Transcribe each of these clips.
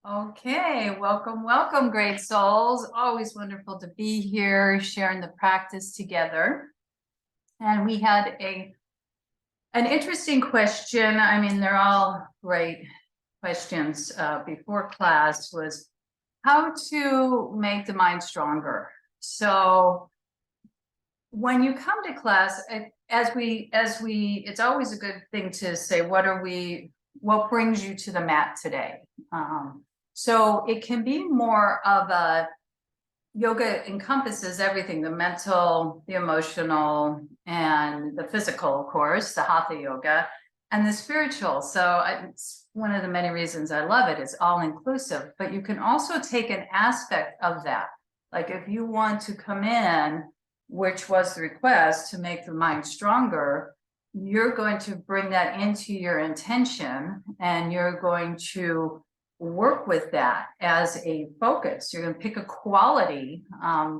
Okay, welcome, great souls. Always wonderful to be here, sharing the practice together. And we had an interesting question. I mean, they're all great questions before class, was how to make the mind stronger. So when you come to class, it's always a good thing to say, what brings you to the mat today? So it can be more of a yoga encompasses everything, the mental, the emotional, and the physical, of course, the hatha yoga, and the spiritual. So it's one of the many reasons I love it. It's all inclusive, but you can also take an aspect of that. Like if you want to come in, which was the request to make the mind stronger, you're going to bring that into your intention, and you're going to work with that as a focus. You're going to pick a quality.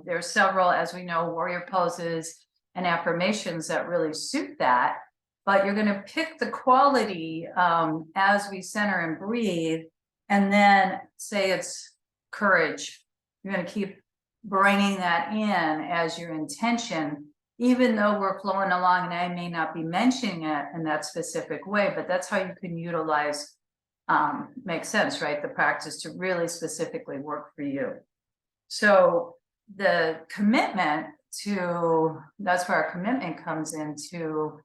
There are several, as we know, warrior poses and affirmations that really suit that, but you're going to pick the quality as we center and breathe, and then say it's courage. You're going to keep bringing that in as your intention, even though we're flowing along and I may not be mentioning it in that specific way, but that's how you can utilize makes sense, right? The practice to really specifically work for you. So the commitment that's where our commitment comes into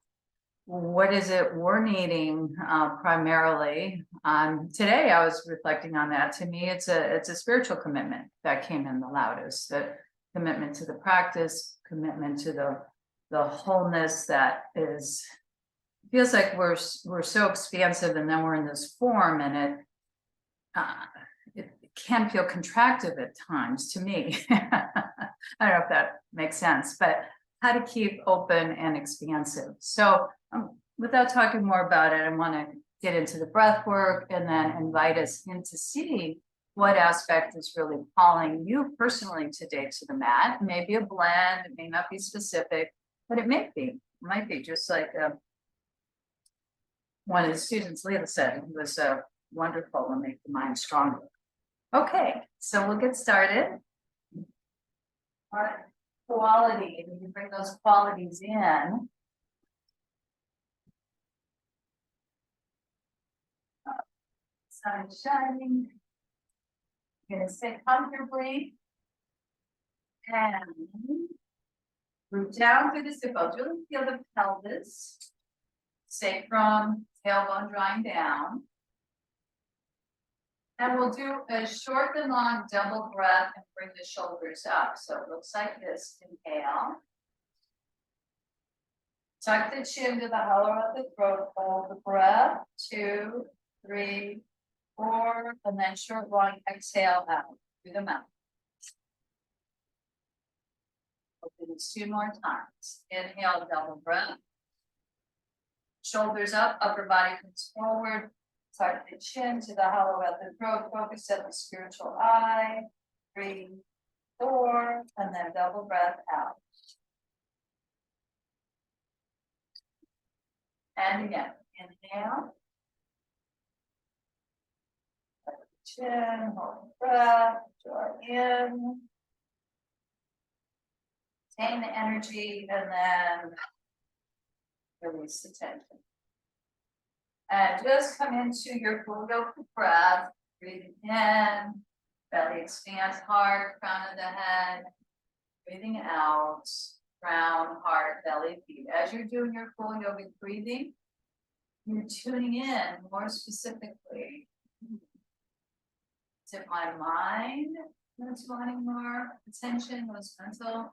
what is it we're needing primarily. Today I was reflecting on that. To me, it's a spiritual commitment that came in the loudest, the commitment to the practice, commitment to the wholeness that is feels like we're so expansive, and then we're in this form, and it can feel contractive at times to me. I don't know if that makes sense, but how to keep open and expansive. So without talking more about it, I want to get into the breath work and then invite us in to see what aspect is really calling you personally today to the mat. It may be a blend, it may not be specific, but it might be just like one of the students, Leila, said, it was wonderful to make the mind stronger. Okay, so we'll get started. All right, quality, and you bring those qualities in. Sun is shining. You're going to sit comfortably and root down through the sit bones. Really feel the pelvis, sacrum, tailbone drawing down. And we'll do a short and long double breath and bring the shoulders up. So it looks like this. Inhale. Tuck the chin to the hollow of the throat. Hold the breath. 2, 3, 4. And then short, long exhale out through the mouth. We'll do this 2 more times. Inhale, double breath. Shoulders up, upper body comes forward. Tuck the chin to the hollow of the throat. Focus at the spiritual eye. 3, 4, and then double breath out. And again, inhale. Tuck the chin, hold the breath, draw in. Retain the energy, and then release the tension. And just come into your full yoga breath, breathing in, belly expands, heart, crown of the head, breathing out, crown, heart, belly, feet. As you're doing your full yogic breathing, you're tuning in more specifically. Is it my mind that's wanting more attention, those mental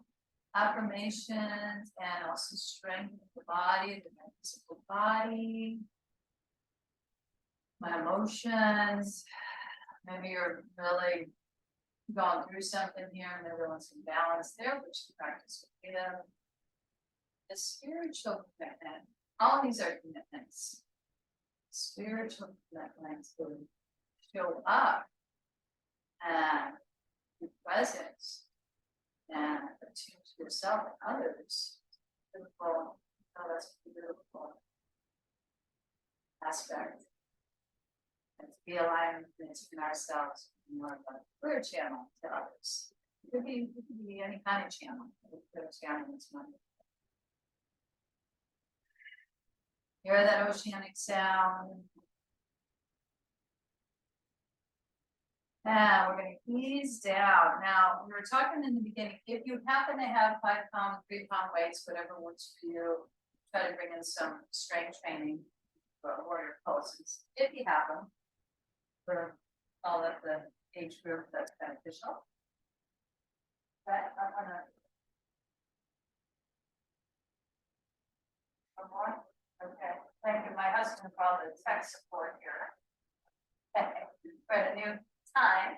affirmations, and also strength of the body, the physical body? My emotions, maybe you're really going through something here and there was some balance there, which the practice will give. The spiritual commitment, all these are commitments. Spiritual commitments will show up and be present and attune to yourself and others. Beautiful, oh, that's a beautiful aspect. And to realign between ourselves, more of a clear channel to others. It could be any kind of channel. Clear channel is one. Hear that oceanic sound. Now we're going to ease down. Now we were talking in the beginning, if you happen to have 5 pound, 3 pound weights, whatever works for you, try to bring in some strength training for warrior poses, if you have them, for all of the age group that's beneficial. But I'm gonna one more. Okay, thank you. My husband for all the tech support here. For the new time.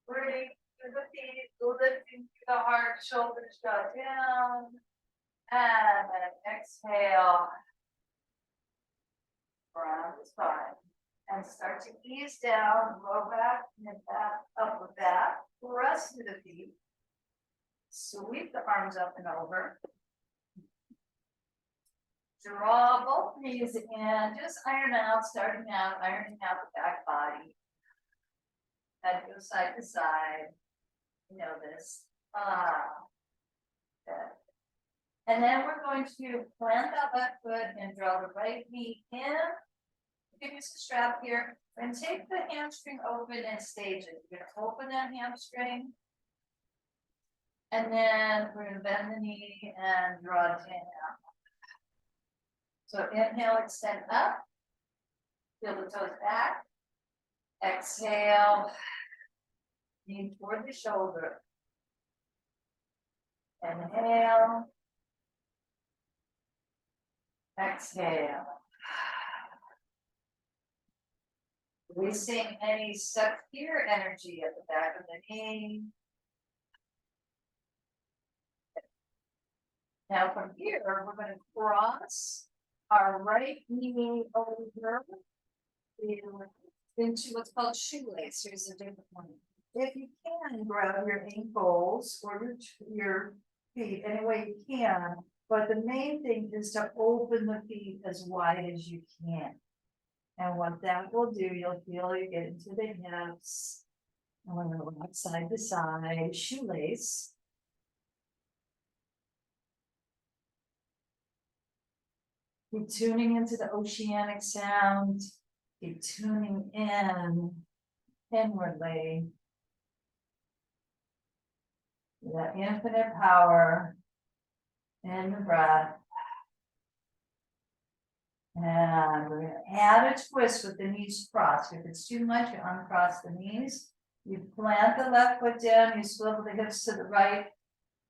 Breathing through the feet, lifting through the heart, shoulders go down. And then exhale. Around the spine. And start to ease down, low back, mid back, upper back. Press through the feet. Sweep the arms up and over. Draw both knees in, just ironing out the back body. Head goes side to side. You know this. Good. And then we're going to plant that left foot and draw the right knee in. Give us a strap here. And take the hamstring open in stages. You're going to open that hamstring. And then we're going to bend the knee and draw it down. So inhale, extend up. Feel the toes back. Exhale. Knee toward the shoulder. Inhale. Exhale. Releasing any stuck fear energy at the back of the knee. Now from here, we're going to cross our right knee over into what's called shoelace. Here's a different one. If you can, grab your ankles or your feet any way you can, but the main thing is to open the feet as wide as you can. And what that will do, you'll feel you get into the hips. And we're going to rock side to side, shoelace. Keep tuning into the oceanic sound. Keep tuning in inwardly. That infinite power in the breath. And we're going to add a twist with the knees crossed. If it's too much, you uncross the knees. You plant the left foot down. You swivel the hips to the right.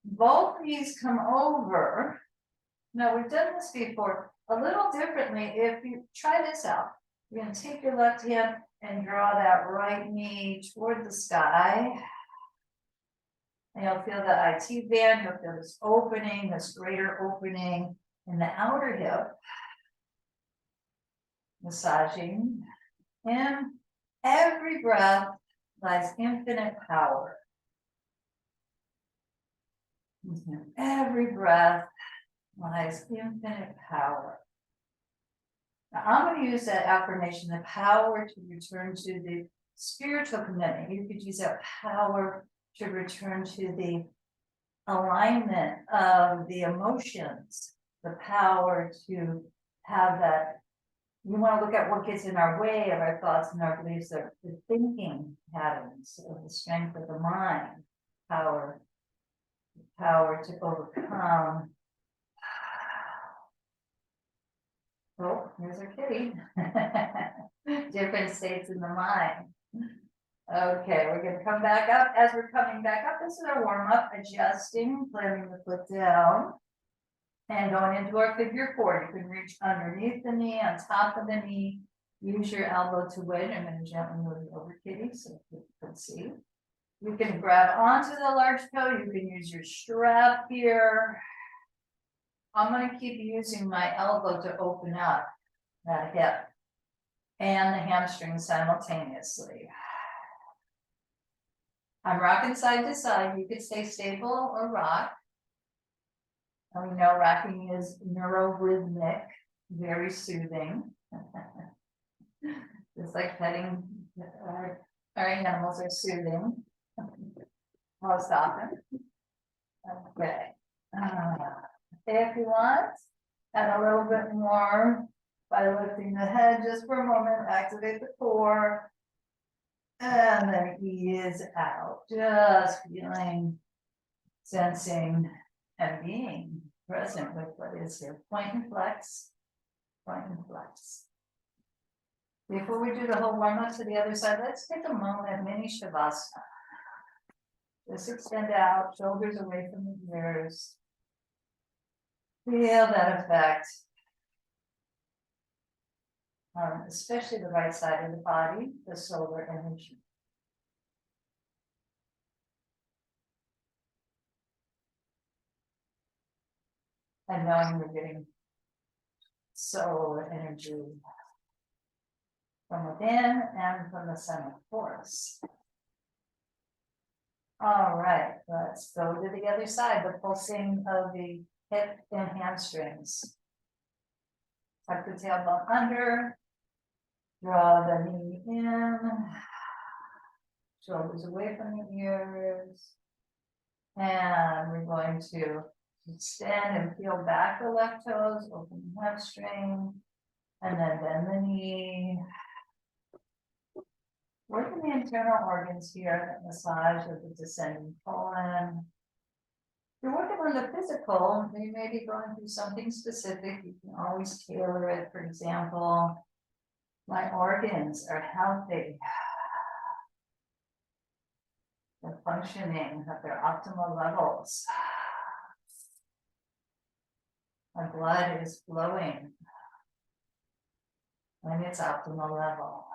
Both knees come over. Now, we've done this before a little differently. If you try this out, you're going to take your left hand and draw that right knee toward the sky. And you'll feel the IT band. You'll feel this opening, this greater opening in the outer hip. Massaging. In every breath lies infinite power. In every breath lies infinite power. Now I'm going to use that affirmation, the power to return to the spiritual commitment. You could use that power to return to the alignment of the emotions, the power to have that. We want to look at what gets in our way of our thoughts and our beliefs, the thinking patterns of the strength of the mind, power to overcome. Oh, here's our kitty. Different states in the mind. Okay, we're going to come back up. As we're coming back up, this is our warm-up, adjusting, planting the foot down. And going into our figure 4, you can reach underneath the knee, on top of the knee. Use your elbow to wedge. I'm going to gently move you over, kitty, so you can see. You can grab onto the large toe. You can use your strap here. I'm going to keep using my elbow to open up that hip and the hamstring simultaneously. I'm rocking side to side. You could stay stable or rock. And we know rocking is neurorhythmic, very soothing. The It's like petting, our animals are soothing. Most often. Okay. If you want, add a little bit more by lifting the head just for a moment, activate the core. And then ease out, just feeling, sensing, and being present with what is here. Point and flex, point and flex. Before we do the whole warm up to the other side, let's take a moment, mini shavasana. Just extend out, shoulders away from the ears. Feel that effect. Especially the right side of the body, the solar energy. And knowing you're getting solar energy from within and from the center force. All right, let's go to the other side, the pulsing of the hip and hamstrings. Tuck the tailbone under, draw the knee in, shoulders away from the ears. And we're going to extend and peel back the left toes, open the hamstring, and then bend the knee. Working the internal organs here, the massage of the descending colon. If you're working on the physical, you may be going through something specific. You can always tailor it. For example, my organs are healthy. They're functioning at their optimal levels. My blood is flowing in its optimal level.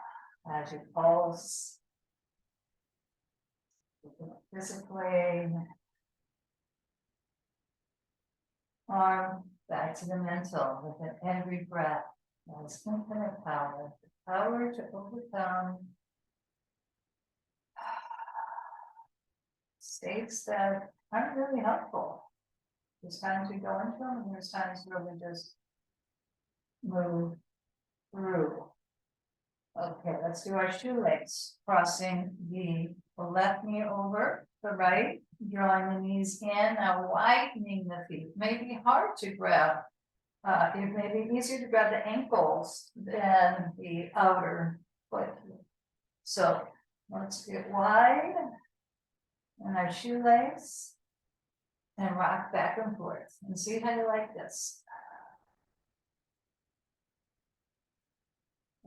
As you pulse, physically, arm back to the mental with every breath. There's infinite power, the power to overcome states that aren't really helpful. There's times we go into them, and there's times where we just move through. Okay, let's do our shoelace. Crossing the left knee over the right, drawing the knees in, now widening the feet. May be hard to grab. It may be easier to grab the ankles than the outer foot. So let's get wide in our shoelace and rock back and forth. And see how you like this.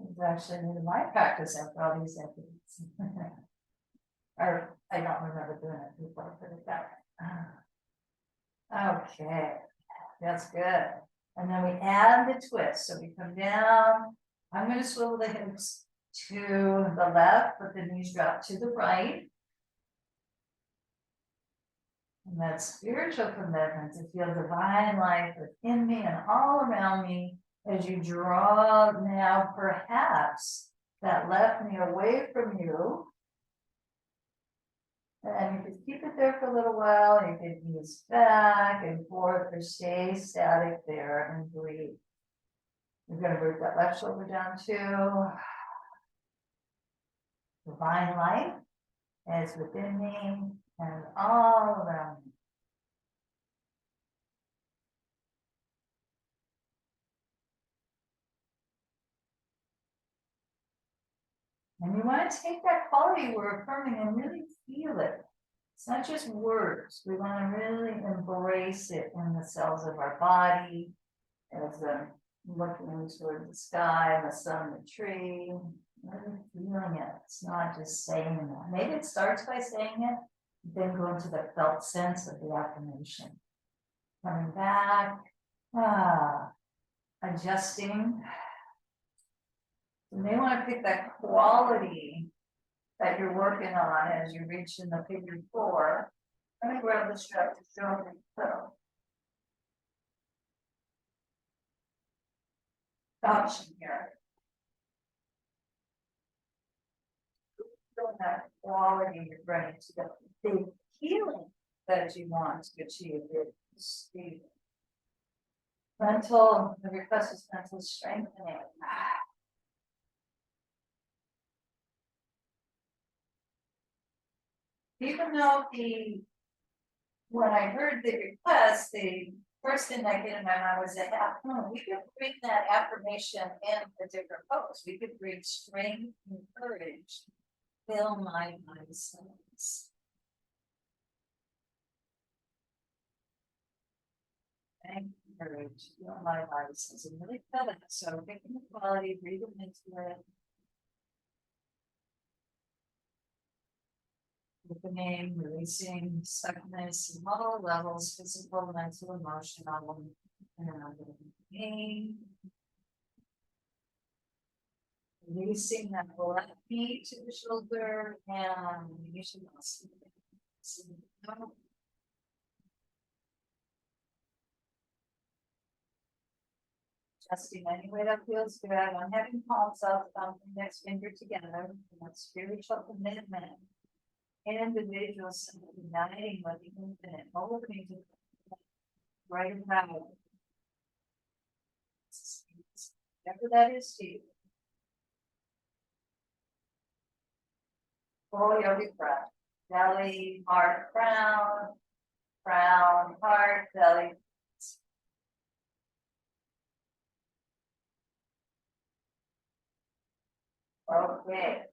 It's actually new to my practice after all these decades. Or I don't remember doing it before, put it that way. Okay, that's good. And then we add the twist. So we come down. I'm going to swivel the hips to the left, but the knees drop to the right. And that spiritual commitment to feel divine life within me and all around me. As you draw now, perhaps that left knee away from you. And you can keep it there for a little while. You can ease back and forth or stay static there and breathe. You're going to root that left shoulder down too. Divine light is within me and all around me. And you want to take that quality we're affirming and really feel it. It's not just words. We want to really embrace it in the cells of our body, as looking toward the sky, the sun, the tree, really feeling it. It's not just saying it. Maybe it starts by saying it, then go into the felt sense of the affirmation. Coming back, adjusting. You may want to pick that quality that you're working on as you reach in the figure 4. Let me grab the strap to show me. So, option here. Feeling that quality you're bringing to the healing that you want to achieve. The mental, the request is mental strengthening. even though when I heard the request, the first thing that came in my mind was that we could read that affirmation in a different pose. We could read strength and courage, fill my sense. Strength and courage, fill my sense. And really feel that. So thinking the quality, read them into it. Opening, releasing, stuckness, in all levels, physical, mental, emotional, and pain. Releasing that left knee to the shoulder and releasing muscle. Adjusting any way that feels good. I'm having palms up, next finger together. That's spiritual commitment. Individuals uniting with the infinite, opening to right about whatever that is to you. Full yogic breath. Belly, heart, crown, crown, heart, belly. Okay,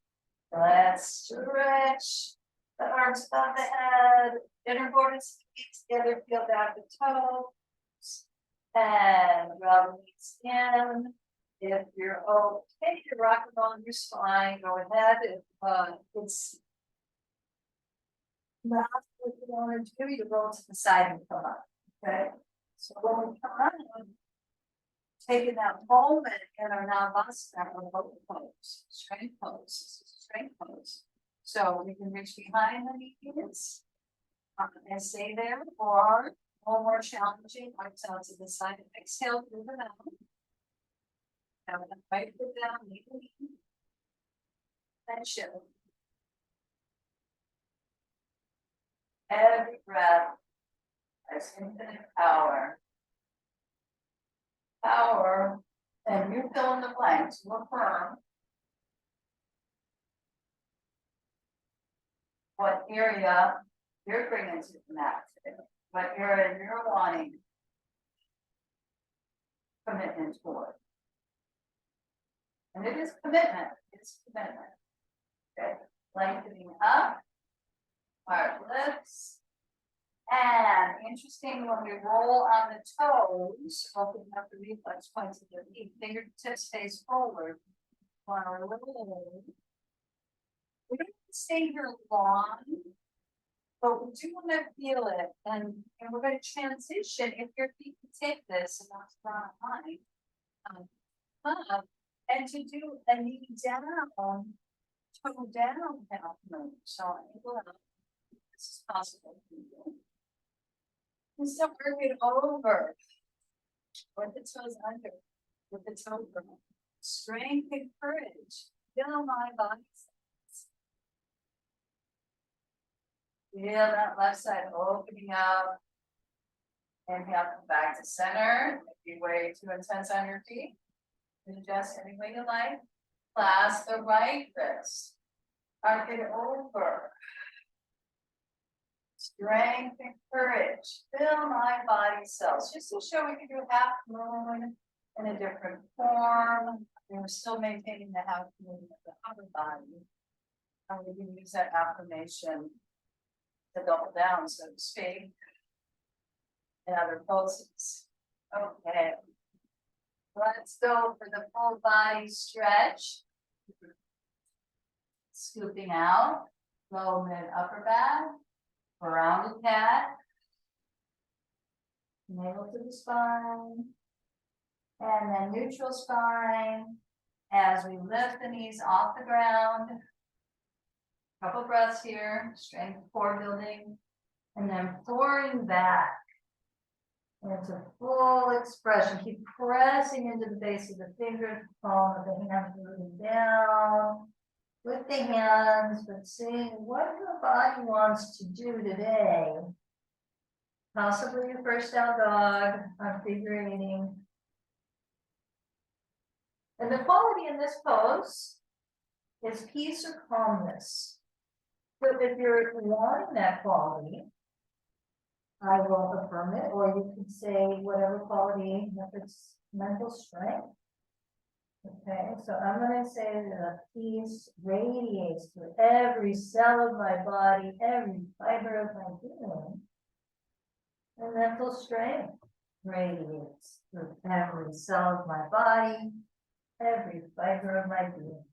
let's stretch. The arms above the head, inner borders feet together, feel down the toes, and draw the knees in. If you're okay, you're rocking on your spine, go ahead. If it's not what you want to do, you roll to the side and come up. Okay, so when we come on, taking that moment in our Navasana or boat pose, strength pose, this is strength pose. So you can reach behind the knees and stay there, or one more challenging, arms out to the side. Exhale through the mouth. Have the right foot down, knee to knee, and shift. Every breath has infinite power. Power, and you fill in the blanks. To affirm what area you're bringing to the mat today, what area you're wanting commitment toward. And it is commitment, it's commitment. Okay, lengthening up, heart lifts. And interesting, when we roll on the toes, opening up the reflex points of the feet, fingertips face forward. On our roll. We don't stay here long, but we do want to feel it. And we're going to transition. If your feet can take this, and that's not mine, up, and to do a knee down, toe down half move. So this is possible for you. And so bring it over with the toes under, with the toe over. Strength and courage. Feel my body. Feel that left side opening up. Inhale, come back to center. If you're way too intense on your feet, adjust any way you like. Clasp the right wrist. Arc it over. Strength and courage. Fill my body cells. Just to show we can do half moon in a different form. We're still maintaining the half moon of the upper body. And we can use that affirmation to double down, so to speak, in other poses. Okay. Let's go for the full body stretch. Scooping out, low, mid, upper back. Rounded cat, navel to the spine, and then neutral spine as we lift the knees off the ground. Couple breaths here, strength core building, and then pouring back into full expression. Keep pressing into the base of the fingers, palm of the hand moving down. With the hands, but seeing what your body wants to do today. Possibly your first down dog on figure eighting. And the quality in this pose is peace or calmness. So if you're wanting that quality, I will affirm it, or you can say whatever quality, if it's mental strength. Okay, so I'm gonna say that peace radiates through every cell of my body, every fiber of my being. And mental strength radiates through every cell of my body, every fiber of my being.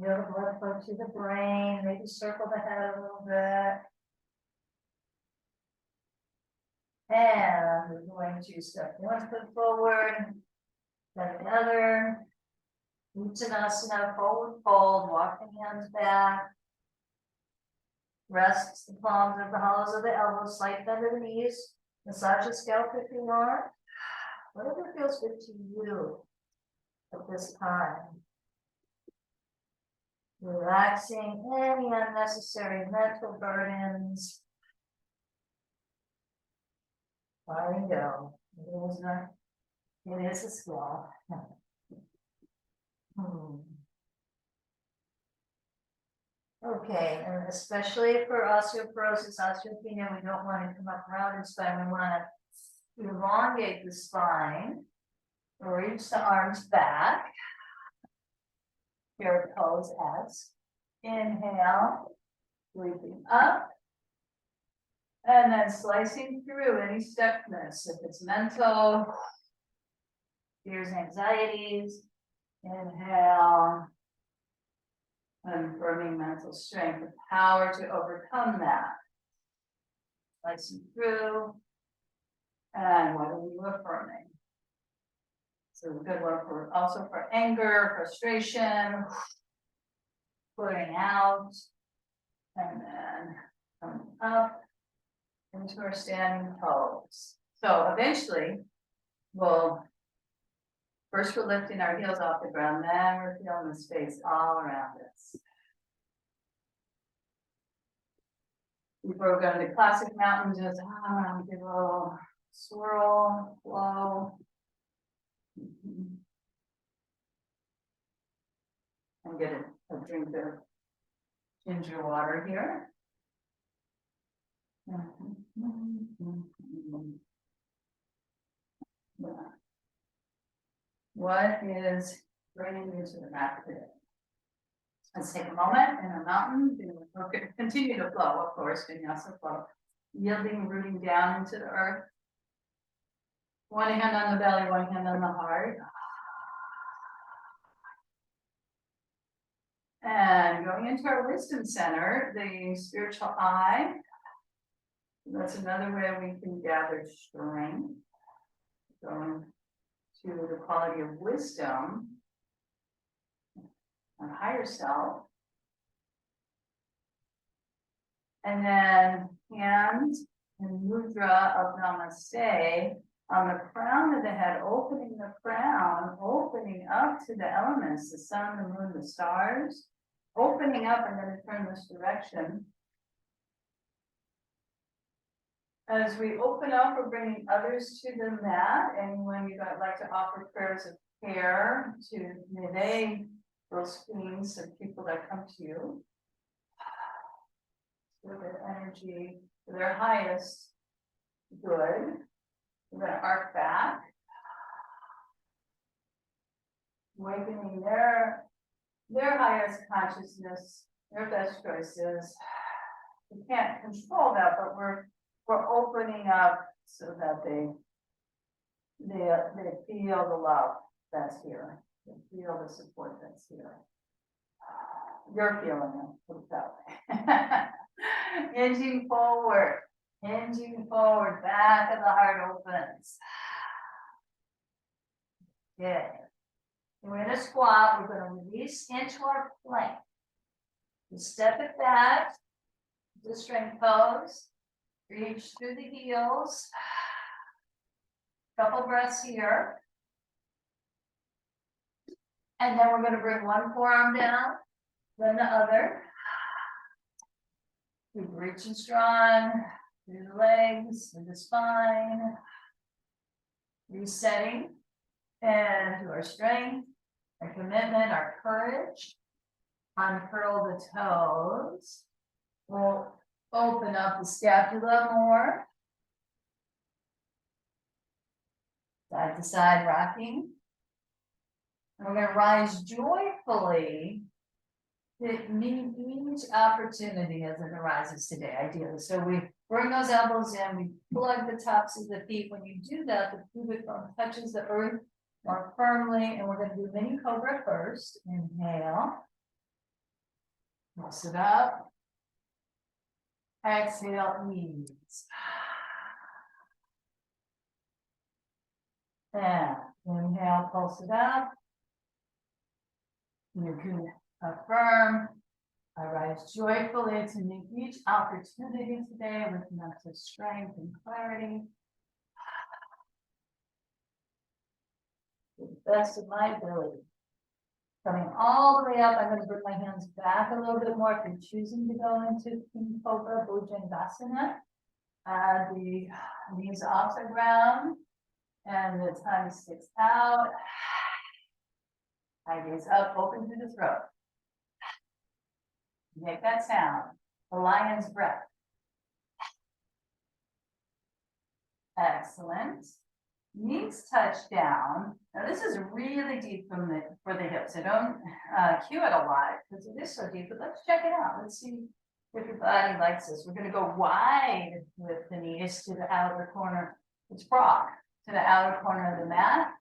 Feel the blood flow to the brain, maybe circle the head a little bit. And we're going to step one foot forward, then the other. Uttanasana, forward fold, walk the hands back. Rest the palms of the hollows of the elbows, slight bend of the knees. Massage the scalp if you want. Whatever feels good to you at this time. Relaxing any unnecessary mental burdens. Letting go. It is a skill. Okay, and especially for osteoporosis, osteopenia, we don't want to come up around the spine. We want to elongate the spine, reach the arms back. Here it pose as inhale, sweeping up, and then slicing through any stuckness. If it's mental, fears, anxieties, inhale, affirming mental strength, the power to overcome that. Slicing through, and what are you affirming? So a good one for also for anger, frustration, putting out, and then coming up into our standing pose. So eventually, first we're lifting our heels off the ground, then we're feeling the space all around us. Before we go to the classic mountain, just give a little swirl, flow. And get a drink of ginger water here. What is bringing you to the mat today? Let's take a moment in a mountain. Continue to flow, of course, vinyasa flow. Yielding, rooting down into the earth. One hand on the belly, one hand on the heart. And going into our wisdom center, the spiritual eye. That's another way we can gather strength. Going to the quality of wisdom, our higher self. And then hands and mudra of namaste on the crown of the head, opening the crown, opening up to the elements, the sun, the moon, the stars, opening up. I'm going to turn this direction. As we open up, we're bringing others to the mat. Anyone you'd like to offer prayers of care to, may they grow screens of people that come to you. For their energy, for their highest good. We're going to arc back. Awakening their highest consciousness, their best choices. We can't control that, but we're opening up so that they feel the love that's here. They feel the support that's here. You're feeling it, put it that way. Hinging forward, back of the heart opens. Good. We're in a squat. We're going to release into our plank. We step it back, the strength pose. Reach through the heels. Couple breaths here. And then we're going to bring one forearm down, then the other. Keep reaching strong through the legs, through the spine. Resetting. and to our strength, our commitment, our courage. Uncurl the toes. We'll open up the scapula more. Side to side rocking. And we're going to rise joyfully to meet each opportunity as it arises today, ideally. So we bring those elbows in, we plug the tops of the feet. When you do that, the pubic bone touches the earth more firmly, and we're going to do mini cobra first. Inhale. Press it up. Exhale, ease. And inhale, pulse it up. You can affirm. I rise joyfully to meet each opportunity today with mental strength and clarity. To the best of my ability. Coming all the way up, I'm going to bring my hands back a little bit more if you're choosing to go into King Cobra Bhujangasana. The knees off the ground and the tongue sticks out. I gaze up, open through the throat. Make that sound, the lion's breath. Excellent. Knees touch down. Now this is really deep for the hips. I don't cue it a lot because it is so deep, but let's check it out. Let's see if your body likes this. We're going to go wide with the knees to the outer corner. It's frog to the outer corner of the mat.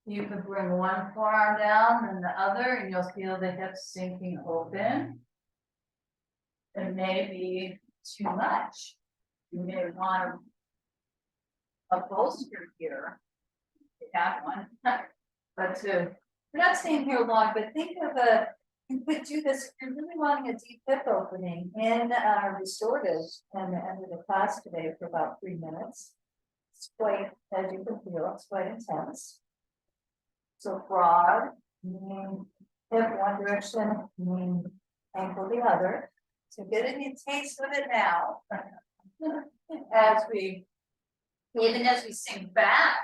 You could bring one forearm down and the other, and you'll feel the hips sinking open. It may be too much. You may want a bolster here. You have one, but we're not staying here long. But think of you could do this. If you're really wanting a deep hip opening in restorative and the end of the class today for about 3 minutes. It's quite, as you can feel, it's quite intense. So frog, meaning hip one direction, meaning ankle the other. So get a taste of it now. Even as we sink back,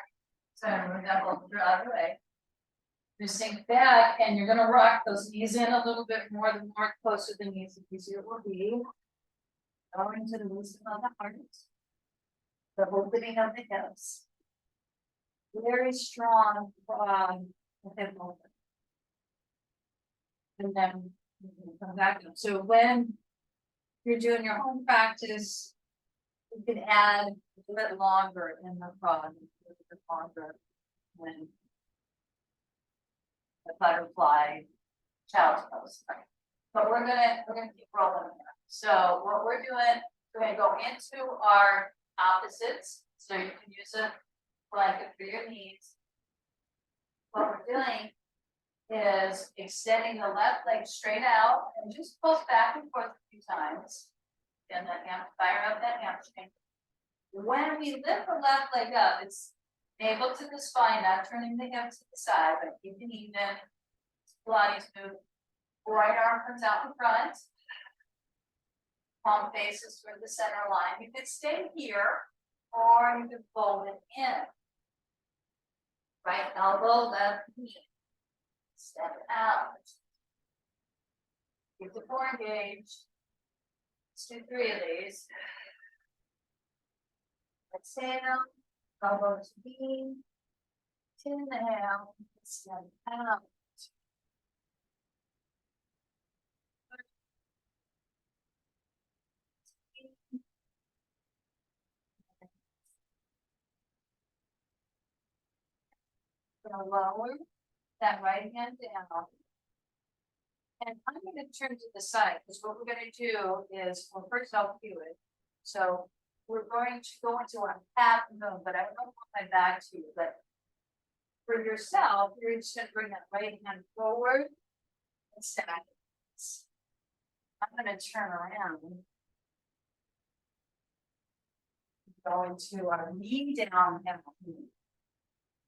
so we're gonna hold the other way. You sink back and you're gonna rock those knees in a little bit more, the more closer the knees, the easier it will be. Going to the wisdom of the heart. The opening of the hips. Very strong hip open. And then come back. So when you're doing your own practice, you can add a bit longer in the frog, a bit longer when the butterfly child's pose. But we're gonna keep rolling here. So what we're doing, we're gonna go into our opposites. So you can use a blanket for your knees. What we're doing is extending the left leg straight out and just pulse back and forth a few times. And then fire up that hamstring. When we lift the left leg up, it's navel to the spine, not turning the hip to the side, but keeping even. Pilates move. Right arm comes out in front. Palm faces through the center line. You could stay here, or you could fold it in. Right elbow, left knee. Step out. Keep the core engaged. Let's do 3 of these. Exhale, elbow to knee. Inhale, step out. Gonna lower that right hand down. And I'm going to turn to the side because what we're going to do is, well, first I'll cue it. So we're going to go into a half moon, but I don't want my back to you. But for yourself, you're just going to bring that right hand forward and stack it. I'm going to turn around. Go into our knee down half moon.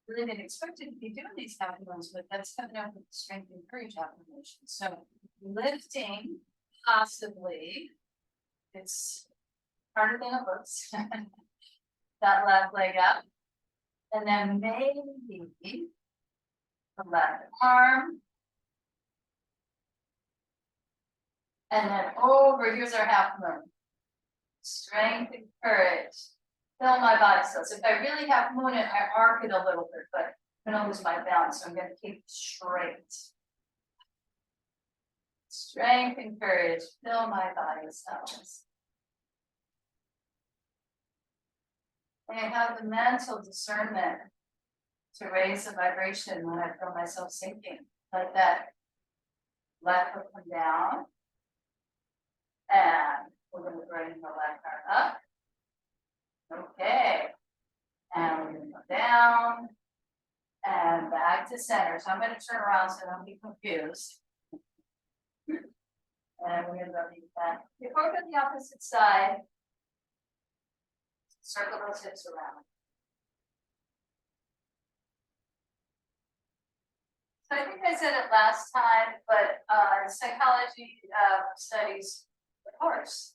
Really didn't expect it to be doing these happy ones, but that's coming up with the strength and courage affirmation. So lifting, possibly, it's harder than it looks. That left leg up. And then maybe the left arm. And then over, here's our half moon. Strength and courage. Fill my body. So if I really have moon it, I arc it a little bit, but I'm gonna lose my balance, so I'm gonna keep it straight. Strength and courage. Fill my body cells. And I have the mental discernment to raise the vibration when I feel myself sinking. Like that. Left foot come down. And we're going to bring the left arm up. Okay. And we're going to go down. And back to center. So I'm going to turn around so I don't be confused. And we're going to go that. Before we go to the opposite side, circle those hips around. So I think I said it last time, but psychology studies, of course,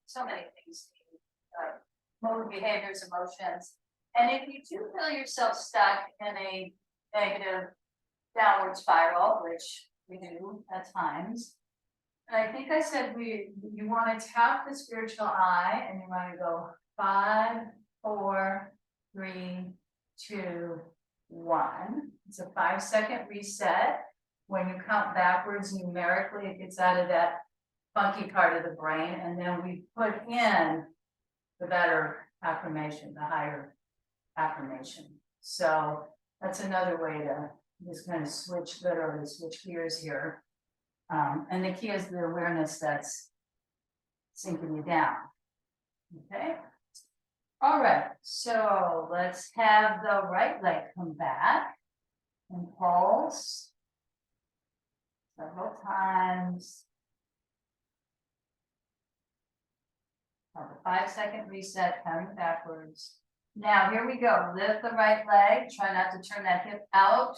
so many things, mood, behaviors, emotions. And if you do feel yourself stuck in a negative downward spiral, which we do at times, and I think I said you want to tap the spiritual eye and you want to go 5, 4, 3, 2, 1. It's a 5-second reset. When you count backwards numerically, it gets out of that funky part of the brain, and then we put in the better affirmation, the higher affirmation. So that's another way to just kind of literally switch gears here. And the key is the awareness that's sinking you down. Okay. All right, so let's have the right leg come back and pulse several times. The 5-second reset, counting backwards. Now here we go. Lift the right leg. Try not to turn that hip out.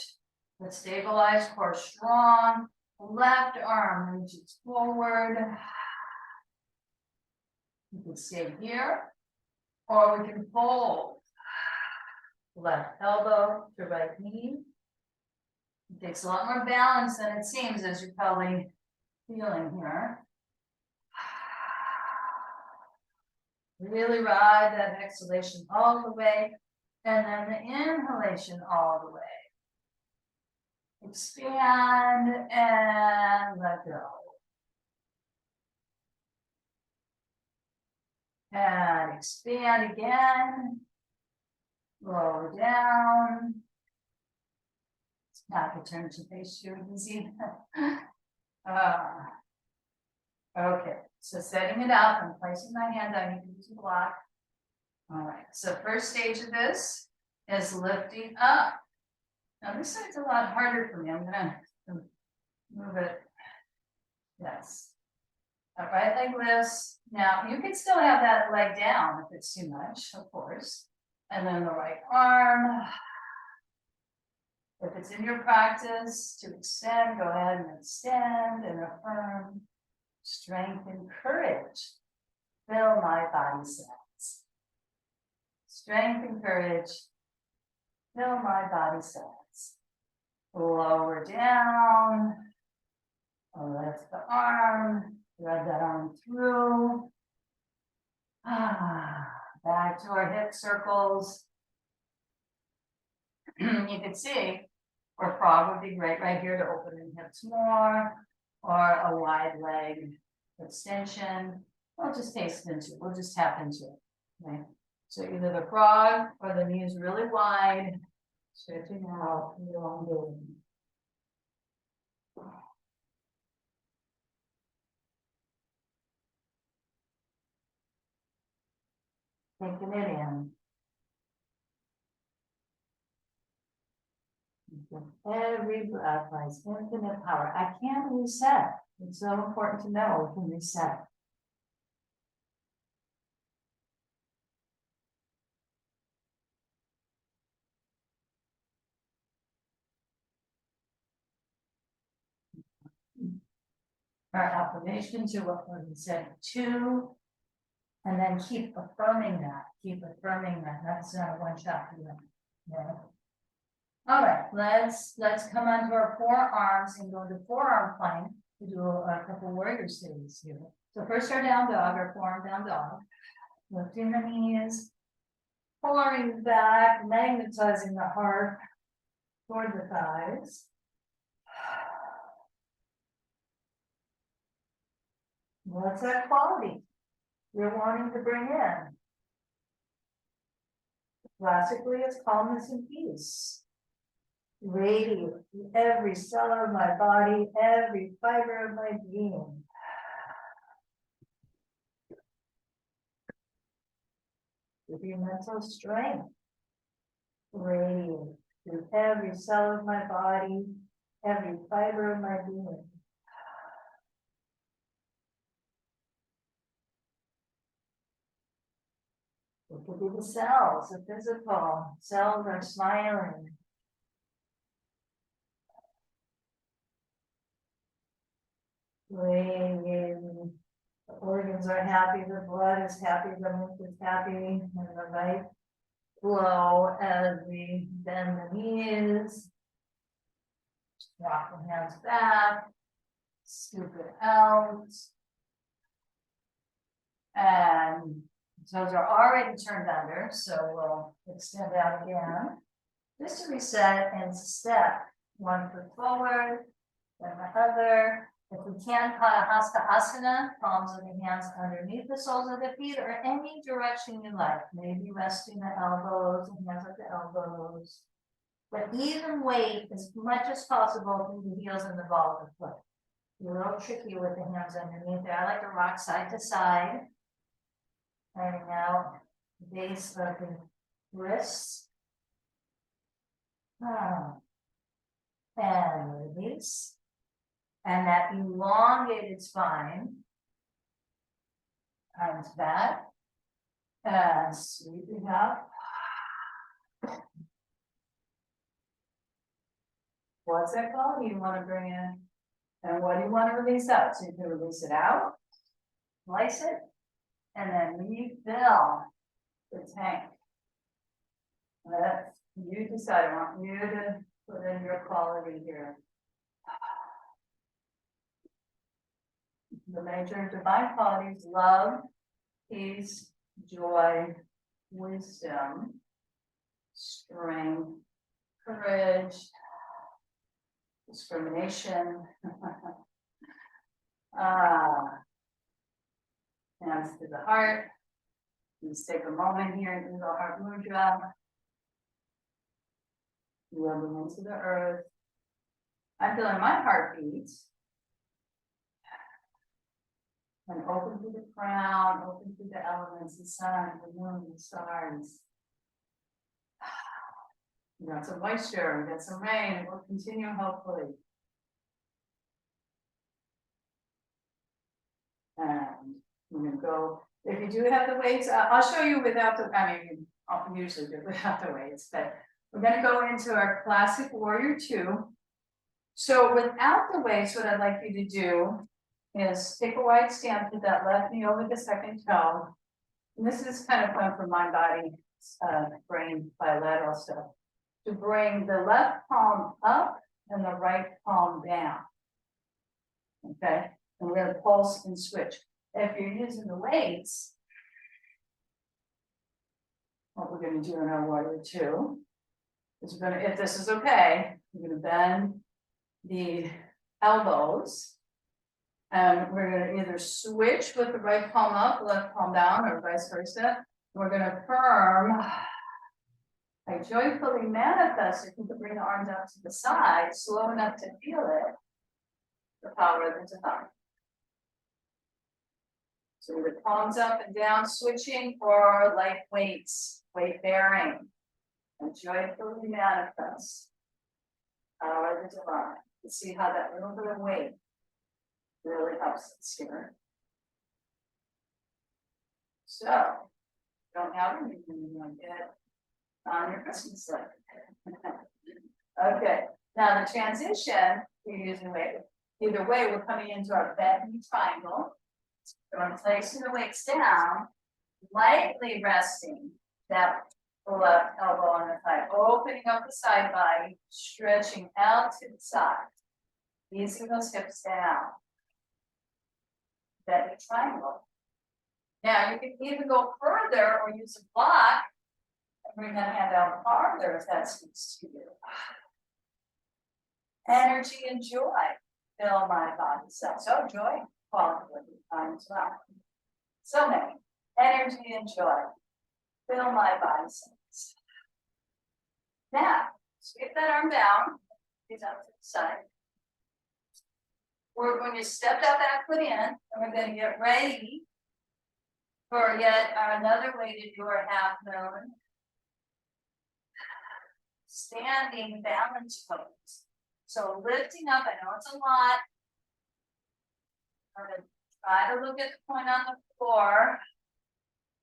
Let's stabilize, core strong. Left arm reaches forward. You can stay here. Or we can fold left elbow to right knee. It takes a lot more balance than it seems, as you're probably feeling here. Really ride that exhalation all the way, and then the inhalation all the way. Expand and let go. And expand again. Lower down. Now I turn to face you, you can see that. Okay, so setting it up, I'm placing my hand on you to block. All right, so first stage of this is lifting up. Now this side's a lot harder for me. I'm gonna move it. Yes. That right leg lifts. Now you can still have that leg down if it's too much, of course. And then the right arm. If it's in your practice to extend, go ahead and extend and affirm. Strength and courage. Fill my body cells. Strength and courage. Fill my body cells. Lower down. Lift the arm. Thread that arm through. Back to our hip circles. You can see, or frog would be great right here to open the hips more, or a wide leg extension. We'll just taste into it. We'll just tap into it. Okay. So either the frog or the knees really wide, stretching out, elongating. Taking it in. Every breath has infinite power. I can reset. It's so important to know we can reset. Our affirmations are what we're resetting to. And then keep affirming that. Keep affirming that. That's not a one-shot. Yeah. All right, let's come onto our forearms and go to forearm plank to do a couple warrior series here. So first our down dog, our forearm down dog. Lifting the knees, pulling back, magnetizing the heart toward the thighs. What's that quality you're wanting to bring in? Classically, it's calmness and peace. Radiate every cell of my body, every fiber of my being. With your mental strength, radiate through every cell of my body, every fiber of my being. It could be the cells, the physical cells are smiling. Radiating. The organs are happy, the blood is happy, the lymph is happy, and the light flow as we bend the knees. Rock the hands back, scoop it out. And toes are already turned under, so we'll extend out again. Just to reset and step one foot forward, then the other. If we can, Hasta Asana, palms of the hands underneath the soles of the feet, or any direction you like. Maybe resting the elbows, and hands at the elbows. But even weight as much as possible through the heels and the ball of the foot. You're a little tricky with the hands underneath there. I like to rock side to side. And now, base of the wrists. And release. And that elongated spine. Arms back. And sweeping up. What's that quality you want to bring in? And what do you want to release out? So you can release it out, slice it, and then refill the tank. That's you decide. I want you to put in your quality here. The major divine qualities: love, peace, joy, wisdom, strength, courage, discrimination. Hands to the heart. Let's take a moment here and do the heart mudra. Rubbing into the earth. I'm feeling my heartbeat. And open to the crown, open to the elements, the sun, the moon, the stars. We got some moisture, we got some rain, it will continue hopefully. And we're gonna go, if you do have the weights, I'll show you without the, I'll usually do it without the weights, but we're gonna go into our classic warrior 2. So without the weights, what I'd like you to do is take a wide stance with that left knee over the second toe. And this is kind of fun for mind, body, brain, bilateral stuff. To bring the left palm up and the right palm down. Okay, and we're going to pulse and switch. If you're using the weights, what we're going to do in our warrior 2 is we're going to, if this is okay, we're going to bend the elbows. And we're going to either switch with the right palm up, left palm down, or vice versa. We're going to affirm. I joyfully manifest. If you can bring the arms out to the side, slow enough to feel it, the power of the divine. So the palms up and down, switching, or light weights, weight bearing. And joyfully manifest. Power of the divine. You see how that little bit of weight really helps us here. So, don't have anything you want to get on your Christmas list. Okay, now the transition, you're using weight. Either way, we're coming into our bend triangle. So I'm placing the weights down, lightly resting that the left elbow on the thigh, opening up the side body, stretching out to the side, easing those hips down. That a triangle. Now you can even go further or use a block and bring that hand out farther if that speaks to you. Energy and joy fill my body cells. So joy, quality of time as well. So many. Energy and joy fill my body cells. Now, sweep that arm down, get out to the side. We're going to step that back foot in, and we're going to get ready for yet another way to do our half moon. Standing balance pose. So lifting up, I know it's a lot. I'm going to try to look at the point on the floor.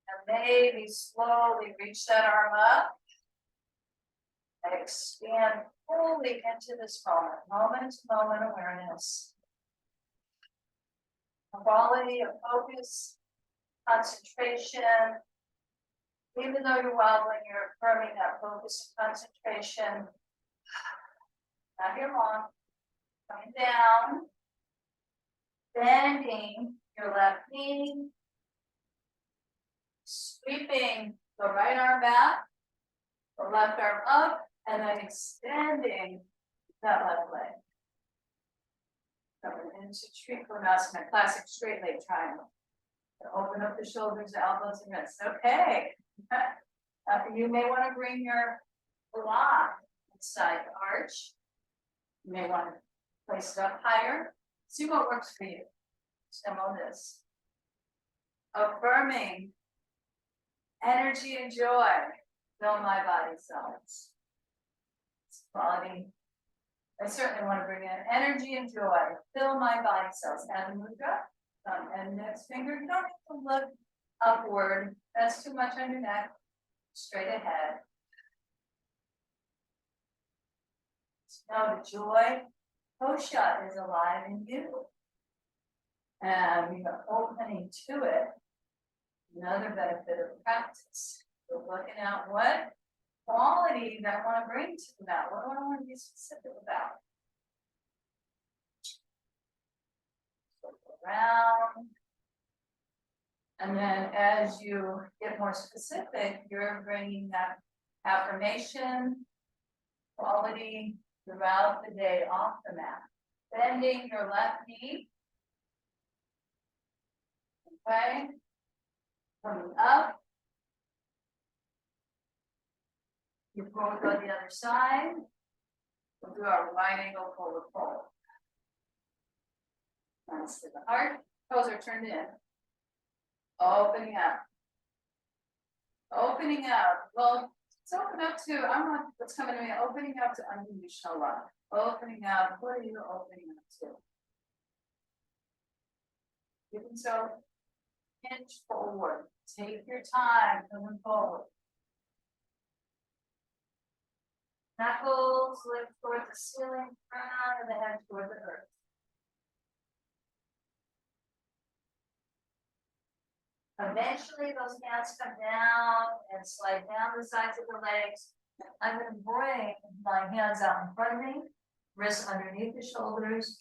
And maybe slowly reach that arm up. And expand fully into this moment to moment awareness. Quality of focus, concentration. Even though you're wobbling, you're affirming that focus and concentration. Not here long. Coming down. Bending your left knee. Sweeping the right arm back. The left arm up. And then extending that left leg. Coming into Trikonasana, classic straight leg triangle. Open up the shoulders, elbows, and wrists. Okay. You may want to bring your block inside the arch. You may want to place it up higher. See what works for you. Demo this. Affirming energy and joy fill my body cells. It's quality. I certainly want to bring in energy and joy, fill my body cells. And mudra, and next finger, you don't have to look upward. That's too much on your neck. Straight ahead. Know the joy, kosha is alive in you. And we are opening to it. Another benefit of practice. We're looking at what quality that I want to bring to the mat. What do I want to be specific about? So around. And then as you get more specific, you're bringing that affirmation, quality throughout the day off the mat. Bending your left knee. Okay. Coming up. Before we go to the other side, we'll do our right angle forward fold. Hands to the heart, toes are turned in. Opening up. Opening up. Well, let's open up to, I don't know what's coming to me, opening up to unconditional love. Opening up, what are you opening up to? You can so hinge forward. Take your time coming forward. Knuckles lift toward the ceiling, crown of the head toward the earth. Eventually, those hands come down and slide down the sides of the legs. I'm going to bring my hands out in front of me, wrists underneath the shoulders.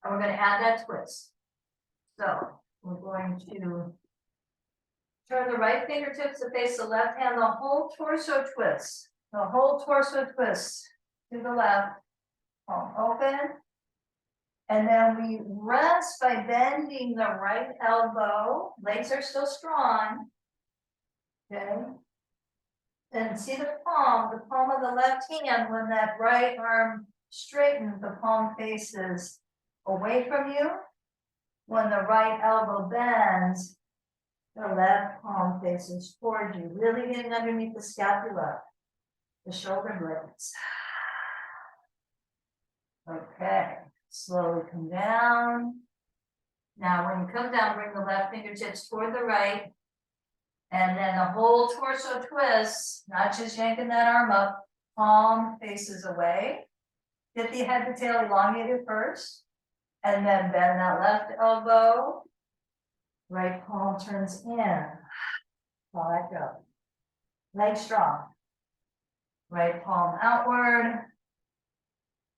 And we're going to add that twist. So we're going to turn the right fingertips to face the left hand, the whole torso twist. The whole torso twist to the left, palm open. And then we rest by bending the right elbow. Legs are still strong. Okay. And see the palm of the left hand, when that right arm straightens, the palm faces away from you. When the right elbow bends, the left palm faces toward you, really getting underneath the scapula. The shoulder blades. Okay, slowly come down. Now, when you come down, bring the left fingertips toward the right. And then the whole torso twist, not just yanking that arm up, palm faces away. Get the head to tail elongated first. And then bend that left elbow. Right palm turns in. Let go. leg strong. Right palm outward.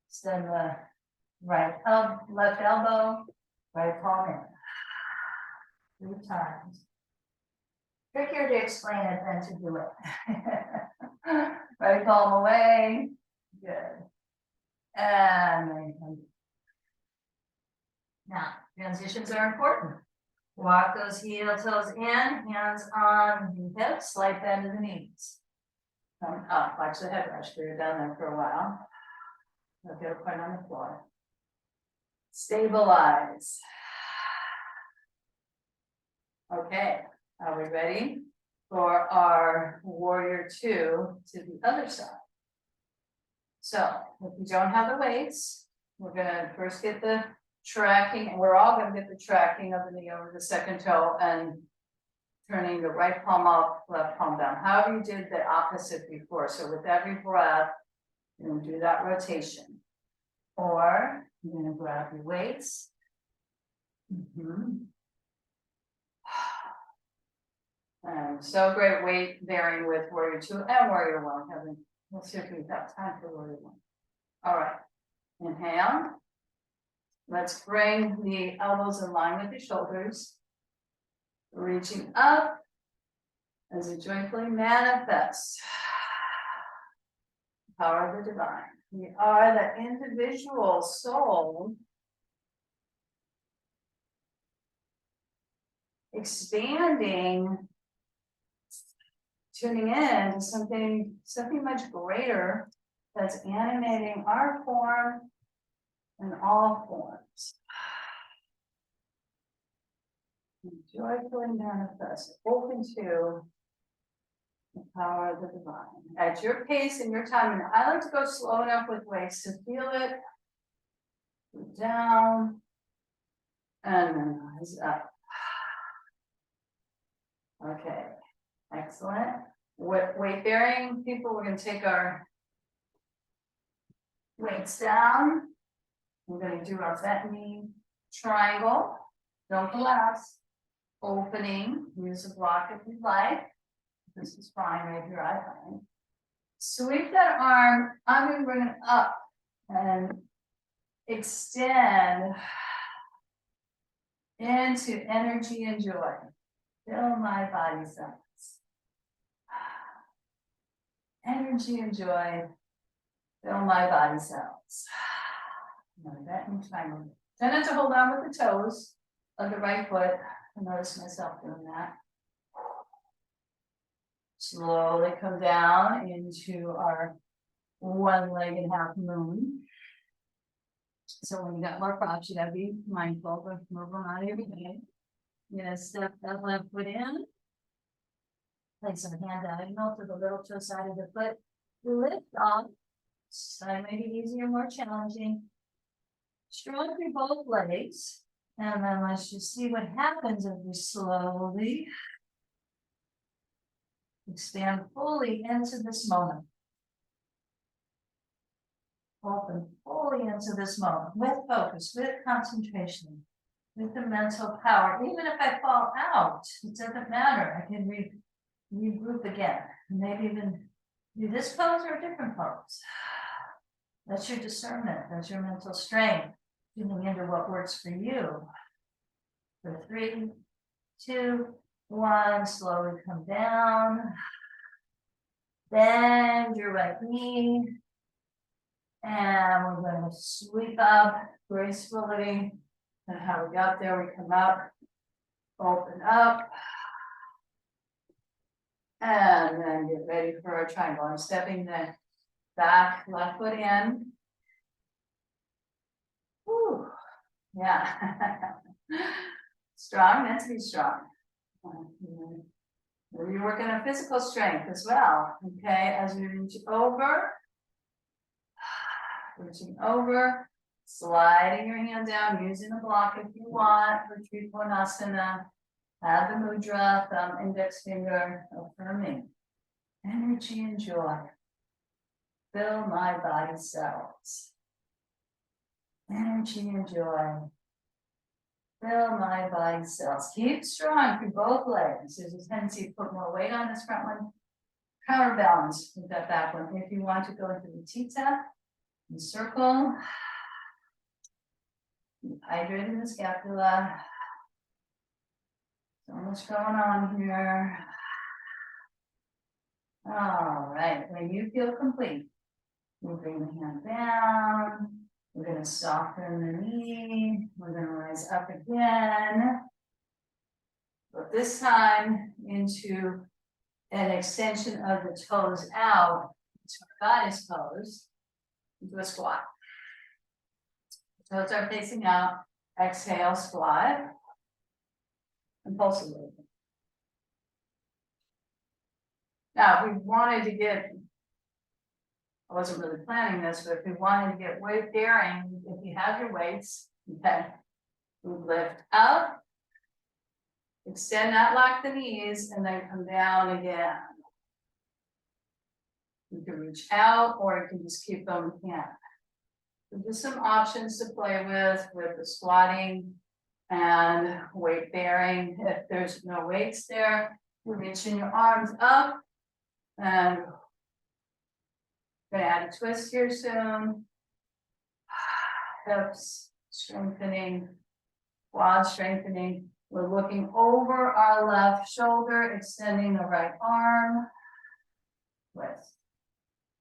Extend the left elbow, right palm in. 3 times. Trickier to explain it than to do it. Right palm away. Good. And then come. Now, transitions are important. Walk those heel toes in, hands on the hips, slight bend of the knees. Come up, watch the head rush. You're down there for a while. Don't get a point on the floor. Stabilize. Okay, are we ready for our warrior 2 to the other side? So, if you don't have the weights, we're gonna first get the tracking, and we're all gonna get the tracking of the knee over the second toe and turning the right palm up, left palm down. However you did the opposite before. So with every breath, you're gonna do that rotation. Or you're gonna grab your weights. And so great weight bearing with warrior 2 and warrior 1. We'll see if we've got time for warrior 1. All right, inhale. Let's bring the elbows in line with the shoulders. Reaching up as it joyfully manifests. Power of the divine. We are the individual soul expanding, tuning in to something much greater that's animating our form and all forms. Joyfully manifest, open to the power of the divine. At your pace and your time, and I like to go slow enough with weights to feel it. Go down, and then rise up. Okay, excellent. Weight bearing people, we're going to take our weights down. We're going to do our bent knee triangle. Don't collapse. Opening, use a block if you'd like. This is fine right here, I find. Sweep that arm. I'm going to bring it up and extend into energy and joy. Fill my body cells. Energy and joy. Fill my body cells. Try not to hold on with the toes of the right foot. I notice myself doing that. Slowly come down into our 1-legged half moon. So when you got more props, you gotta be mindful to move them out of your way. You're gonna step that left foot in. Place some hand diagonal to the little toe side of the foot. Lift off. Side may be easier, more challenging. Strong through both legs. And then let's just see what happens as we slowly expand fully into this moment. Open fully into this moment with focus, with concentration, with the mental power. Even if I fall out, it doesn't matter. I can regroup again. Maybe even do this pose or a different pose. That's your discernment. That's your mental strength. Tuning into what works for you. For 3, 2, 1, slowly come down. Bend your right knee. And we're going to sweep up gracefully. And how we got there, we come up, open up. And then get ready for our triangle. I'm stepping the back left foot in. Whew. Yeah. Strong, meant to be strong. We're working on physical strength as well. Okay, as we reach over, reaching over, sliding your hand down, using a block if you want for Trikonasana. Have the mudra, thumb, index finger, affirming. Energy and joy. Fill my body cells. Energy and joy. Fill my body cells. Keep strong through both legs. There's a tendency to put more weight on this front one. Counterbalance with that back one. If you want to go into the theta, the circle, hydrate in the scapula. So much going on here. All right, when you feel complete, we'll bring the hand down. We're going to soften the knee. We're going to rise up again. But this time into an extension of the toes out to a goddess pose, into a squat. Toes are facing out. Exhale, squat. Impulsively. Now, if we wanted to get, I wasn't really planning this, but if we wanted to get weight bearing, if you have your weights, okay, we lift up, extend that, lock the knees, and then come down again. You can reach out, or you can just keep them in hand. So just some options to play with the squatting and weight bearing. If there's no weights there, you're reaching your arms up, and gonna add a twist here soon. Hips strengthening, quads strengthening. We're looking over our left shoulder, extending the right arm. Twist.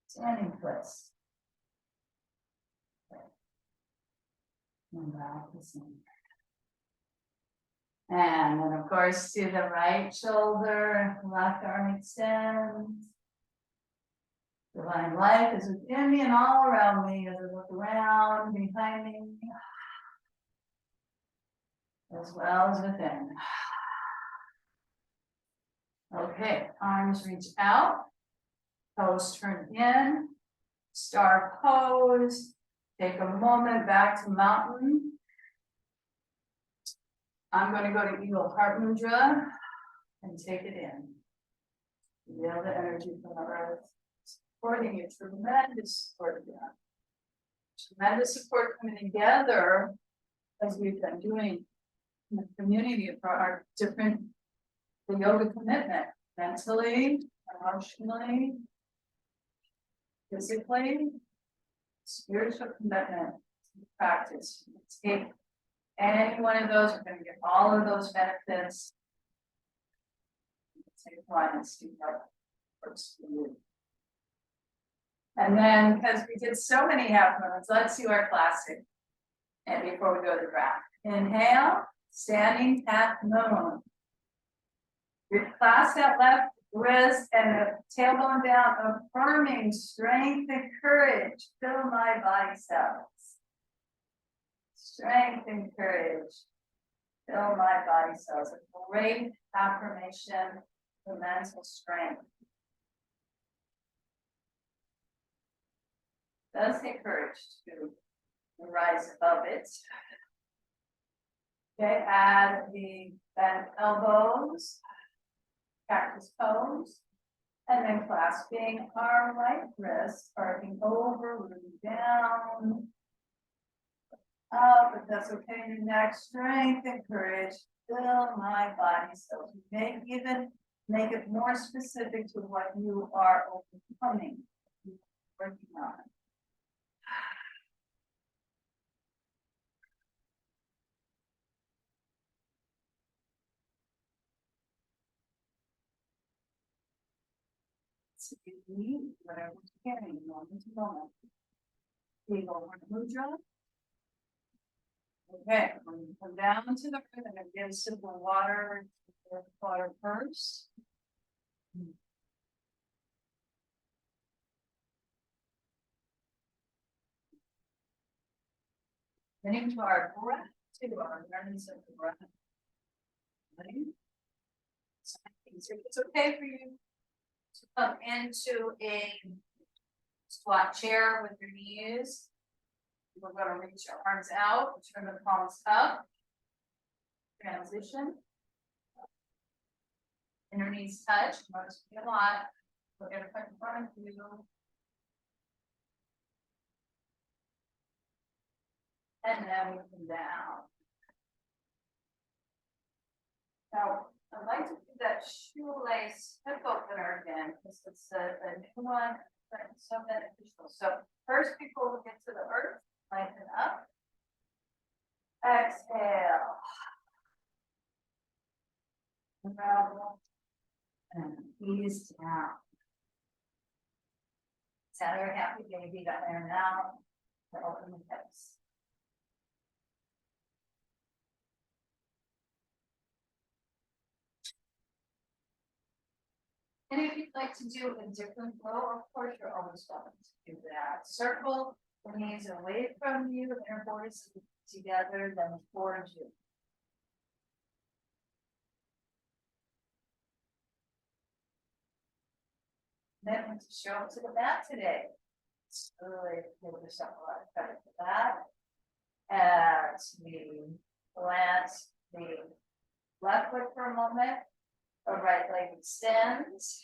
Standing twist. And back the same. And then, of course, to the right shoulder, left arm extends. Divine life is within me and all around me as I look around, behind me, as well as within. Okay, arms reach out, toes turn in, star pose. Take a moment back to mountain. I'm going to go to Eagle Heart Mudra and take it in. Feel the energy from the earth supporting you. Tremendous support again. Tremendous support coming together as we've been doing in the community for our different the yoga commitment, mentally, emotionally, physically, spiritual commitment, practice. Take any one of those, we're going to get all of those benefits. Take one and see what works for you. And then, because we did so many half moons, let's do our classic. And before we go to the breath, inhale, standing half moon. Clasp that left wrist and the tailbone down, affirming strength and courage. Fill my body cells. Strength and courage. Fill my body cells. A great affirmation for mental strength. It does take courage to rise above it. Okay, add the bent elbows, cactus pose, and then clasping our right wrist, arcing over, moving down, up, if that's okay, your neck, strength and courage, fill my body cells. You may even make it more specific to what you are overcoming, working on. So you need whatever you're carrying, moment to moment. Eagle Heart Mudra. Okay, when you come down to the earth, I'm going to give simple water first. Then into our breath, to our awareness of the breath. Right? So if it's okay for you to come into a squat chair with your knees, we're going to reach your arms out, turn the palms up, transition. Inner knees touch, notice me a lot. We're going to put in front of you. And then we come down. Now, I'd like to that shoelace hip opener again, because it's a new one, and so beneficial. So first, before we get to the earth, lengthen up. Exhale. Unravel. And ease down. Center happy baby, got iron out. Open the hips. And if you'd like to do a different flow, of course, you're always welcome to do that. Circle the knees away from you, inner borders together, then towards you. Commitment to show up to the mat today. Really give yourself a lot of credit for that. As we plant the left foot for a moment, the right leg extends.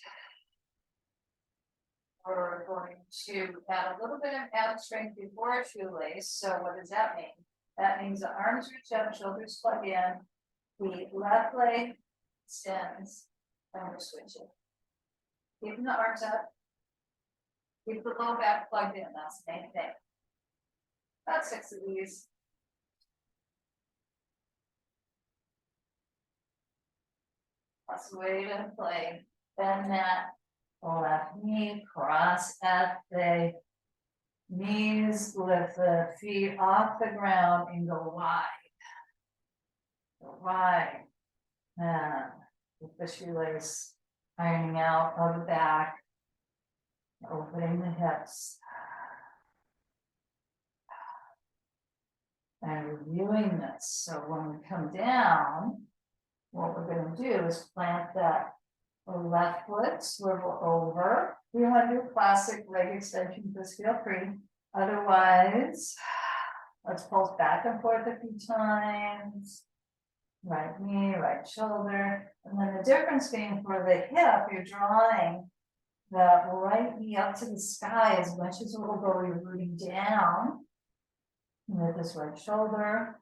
We're going to add a little bit of added strength before a shoelace. So what does that mean? That means the arms reach up, shoulders plug in, the left leg extends, and we're switching. Keeping the arms up. Keep the low back plugged in, that's the main thing. About 6 of these. That's the way to play. Bend that left knee, cross at the knees, lift the feet off the ground and go wide. Go wide. And with the shoelace ironing out of the back, opening the hips. And reviewing this. So when we come down, what we're going to do is plant that left foot, swivel over. If you want to do classic leg extension, just feel free. Otherwise, let's pulse back and forth a few times. Right knee, right shoulder. And then the difference being for the hip, you're drawing the right knee up to the sky as much as it will go. You're rooting down with this right shoulder.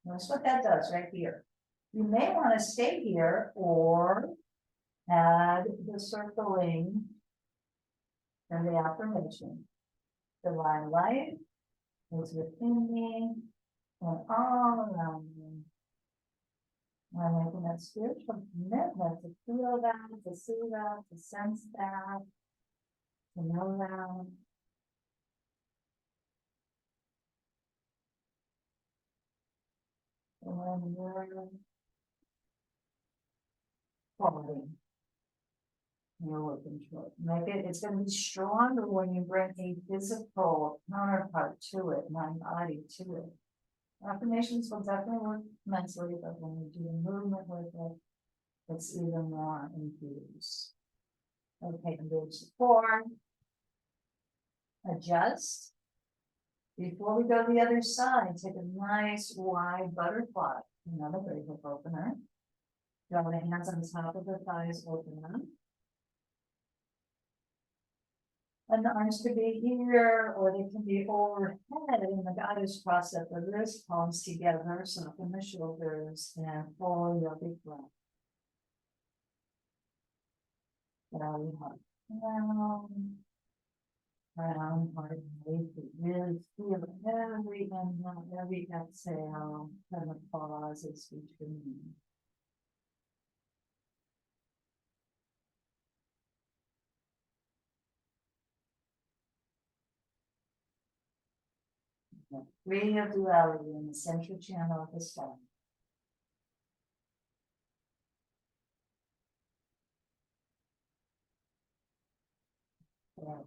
Notice what that does right here. You may want to stay here or add the circling and the affirmation. Divine life is within me and all around me. I'm making that spiritual commitment to feel that, to see that, to sense that, to know that. And we're following your work control. Make it, it's going to be stronger when you bring a physical counterpart to it, mind body to it. Affirmations will definitely work mentally, but when you do the movement with it, it's even more infused. Okay, engage the core. Adjust. Before we go to the other side, take a nice wide butterfly. Another great hip opener. Draw the hands on the top of the thighs, open them. And the arms could be here, or they can be overhead in the goddess cross at the wrist, palms together, soften the shoulders, and pull your big breath. Belly hug down. Round heart rate, really feel every inhale, every exhale, and the pauses between. Free of duality in the central channel of the spine. Yeah.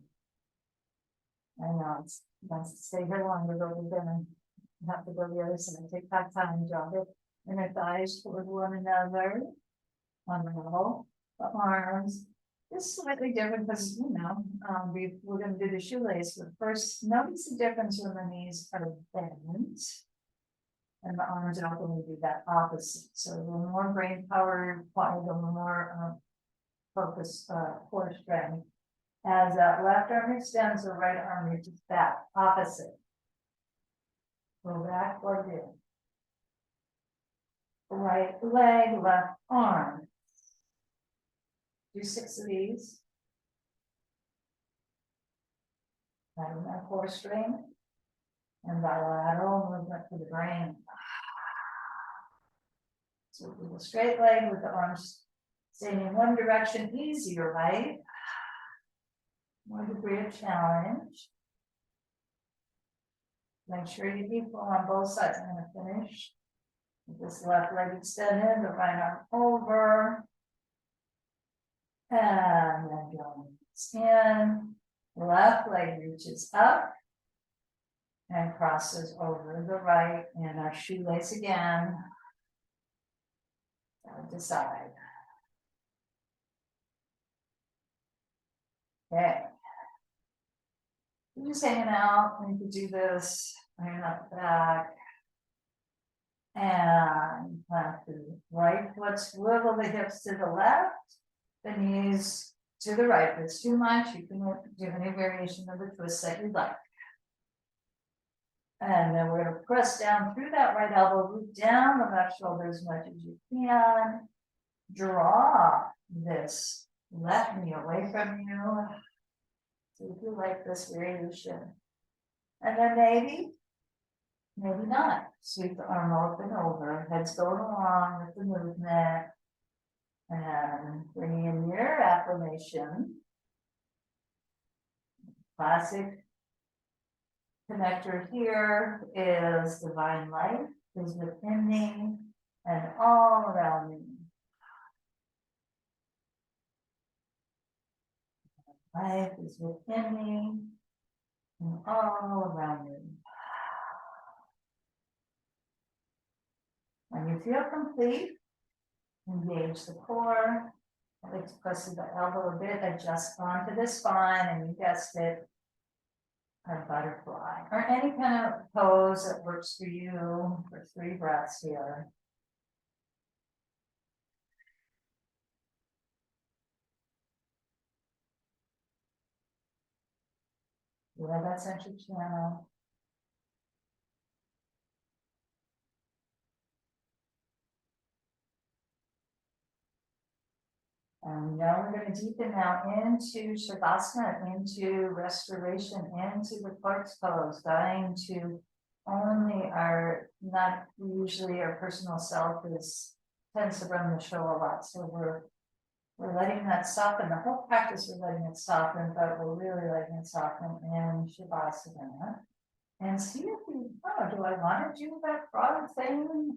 I know it's nice to stay here longer, but we're gonna have to go the other side. Take that time, drop it inner thighs toward one another. Unravel the arms. It's slightly different because we're going to do the shoelace. But first, notice the difference when the knees are bent, and the arms are going to do that opposite. So the more brain power required, the more focus, core strength. As that left arm extends, the right arm reaches back, opposite. Go back, plug in. right leg, left arm. Do 6 of these. Having that core strength and bilateral movement to the brain. So do the straight leg with the arms staying in one direction, easier, right? More degree of challenge. Make sure you be full on both sides. I'm going to finish with this left leg extended, the right arm over. And then going in. Left leg reaches up and crosses over the right, and our shoelace again. Side to side. Okay. You're just hanging out. You can do this. Hanging up the back. And plant the right foot, swivel the hips to the left, the knees to the right. If it's too much, you can do any variation of the twist that you'd like. And then we're going to press down through that right elbow, root down the left shoulder as much as you can. Draw this left knee away from you. So if you like this variation. And then maybe not. Sweep the arm open over, head's going along with the movement. And bring in your affirmation. Classic connector here is divine life is within me and all around me. Life is within me and all around me. When you feel complete, engage the core. I like to press the elbow a bit, adjust onto the spine, and you guessed it, a butterfly, or any kind of pose that works for you for 3 breaths here. You have that central channel. And now we're going to deepen now into Shavasana, into restoration, into the corpse pose, dying to only our, not usually our personal self tends to run the show a lot. So we're letting that soften. The whole practice we're letting it soften, but we're really letting it soften in Shavasana. And see if you, do I want to do that frog thing?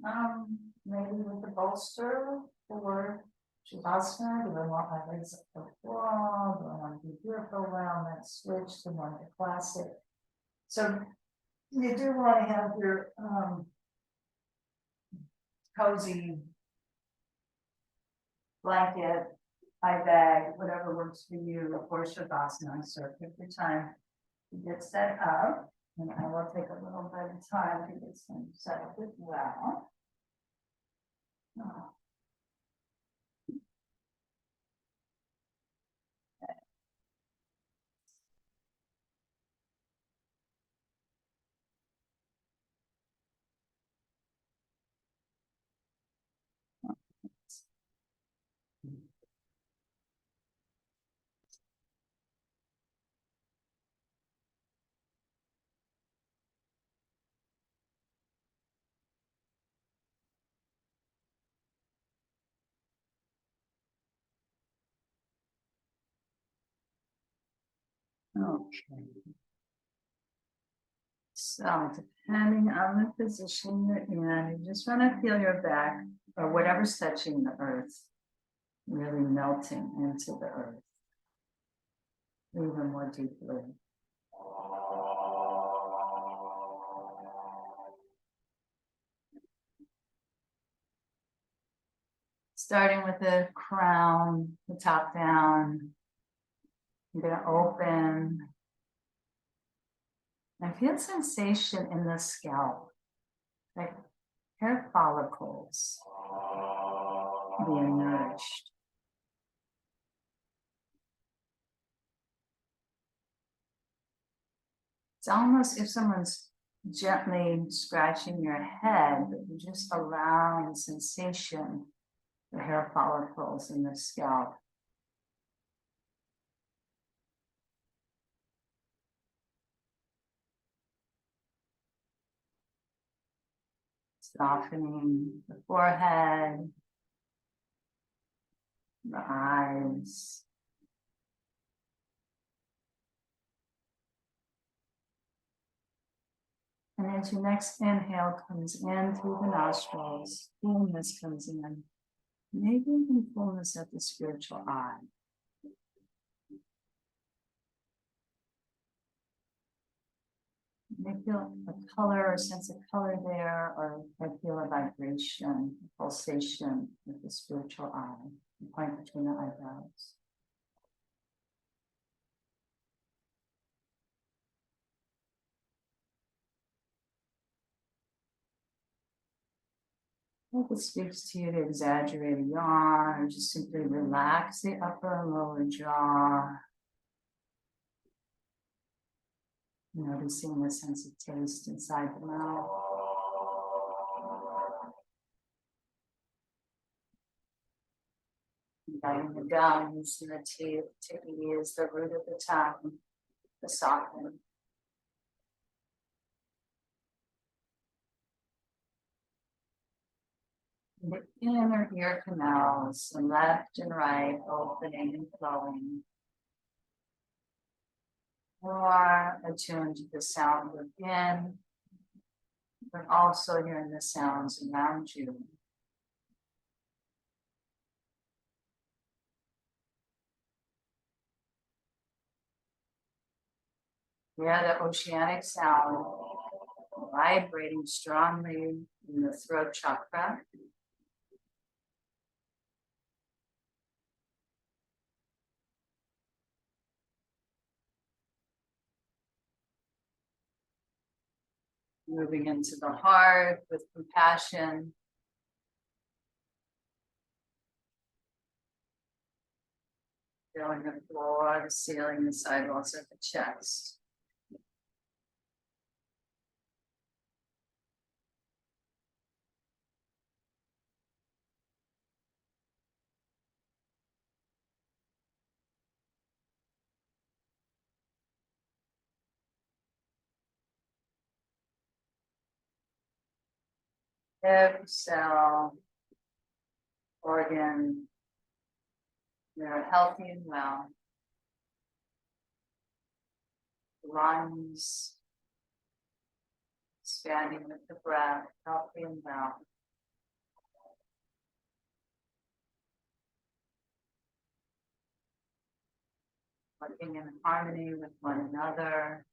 Maybe with the bolster or Shavasana. Do I want my legs up the wall? Do I want to be here for a while? And then switch to more of the classic. So you do want to have your cozy blanket, eye bag, whatever works for you for Shavasana. So take your time to get set up. And I will take a little bit of time to get some set up as well. Okay. So depending on the position you're in, you just want to feel your back or whatever's touching the earth, really melting into the earth even more deeply. Starting with the crown, the top down. I'm going to open. I feel sensation in the scalp, like hair follicles being nourished. It's almost if someone's gently scratching your head, but you're just allowing the sensation, the hair follicles in the scalp. Softening the forehead, the eyes. And as your next inhale comes in through the nostrils, fullness comes in. Maybe even fullness at the spiritual eye. You may feel a color or sense of color there, or I feel a vibration, a pulsation with the spiritual eye, the point between the eyebrows. If it speaks to you to exaggerate a yawn, or just simply relax the upper and lower jaw. Noticing the sense of taste inside the mouth. Inviting the gums and the teeth to ease the root of the tongue, to soften. The inner ear canals, the left and right, opening and flowing. More attuned to the sound within, but also hearing the sounds around you. Hear the oceanic sound vibrating strongly in the throat chakra. Moving into the heart with compassion. Feeling the floor, the ceiling, the sidewalls of the chest. Every cell, organ, they're healthy and well. Lungs, expanding with the breath, healthy and well. Working in harmony with one another.